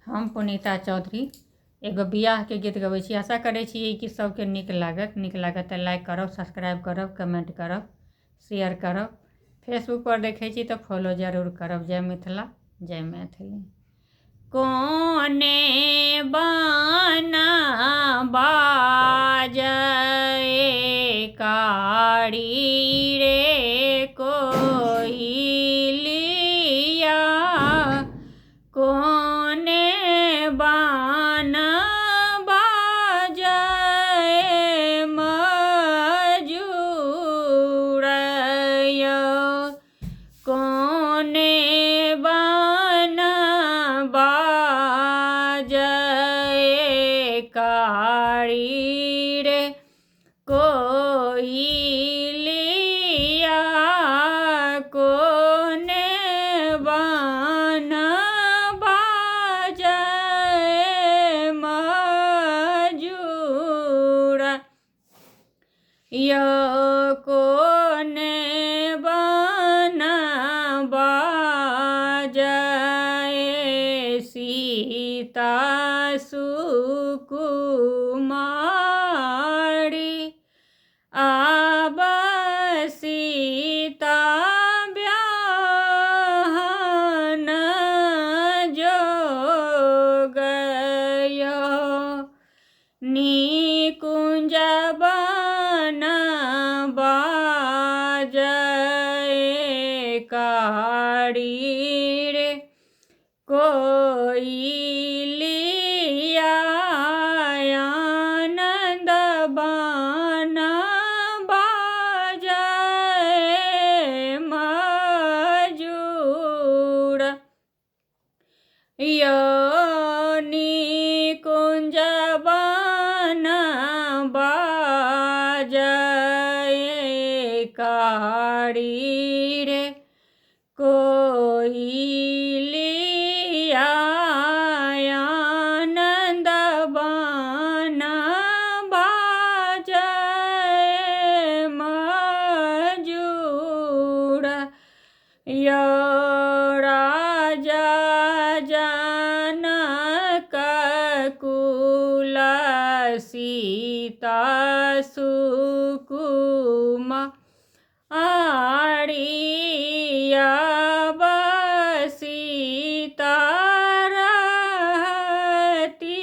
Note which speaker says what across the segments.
Speaker 1: हम पुनीता चौधरी एगो बियाह के गीत गबै छी। आशा करै छी कि सबके नीक लागत तऽ लाइक करब, सब्सक्राइब करब, कमेंट करब, शेयर करब। फेसबुक पर देखै छी तऽ फॉलो जरूर करब। जय मिथिला, जय मैथिली। कोने बाना बाजए कारी रे कोइलिया, कोने बाना बाजए मजूरया, कोने बाना बाजए कारी रे कोइलिया, कोने बाना बाजए मजूरा, यो कोने बाना बाजए सीता सुकुमारी, आब सीता ब्याहन जोगयो, निकुंज बाना बाजए कारी रे कोइलिया, आनंद बाना बाजए मजूर, यो निकुंज बाना बाजए कारी रे कोइलिया, आनंद बाना बाजए मजूर, यो राजा जनक कुल सीता सुकुमारी, अब सीता रहती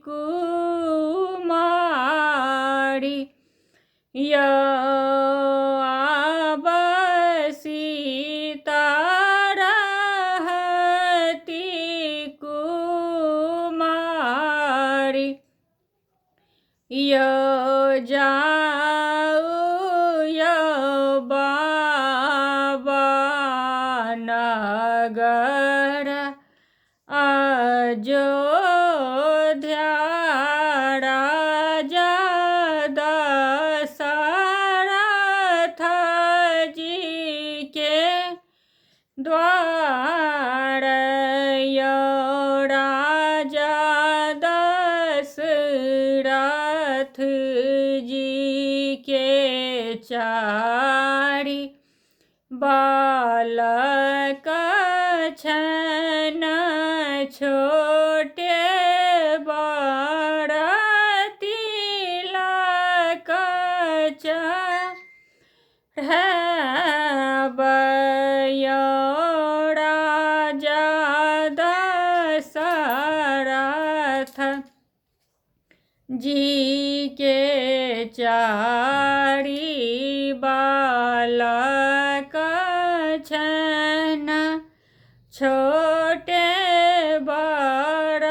Speaker 1: कुमारी, यो अब सीता रहती कुमारी, यो जाऊ यो बाबा नगर अयोध्या, राजा दशरथ जी के द्वार, यो राजा दशरथ जी के चारि बालक छन, छोटे बड़ तिलक चढ़बयो, राजा दशरथ जी के चारि बालक छन, छोटे बड़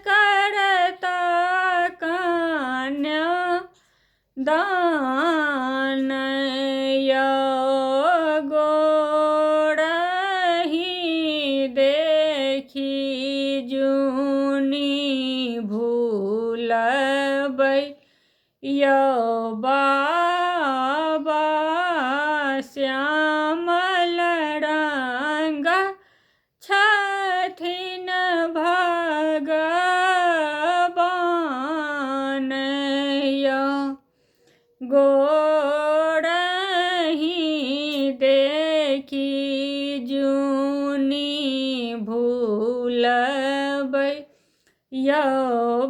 Speaker 1: करता कन्या दान, यो गोरहि देखी जुनी भूलबै, यो बाबा श्यामल रंग छथिन भगवान, यो गोरहि देखी जुनी भूलबै, यौ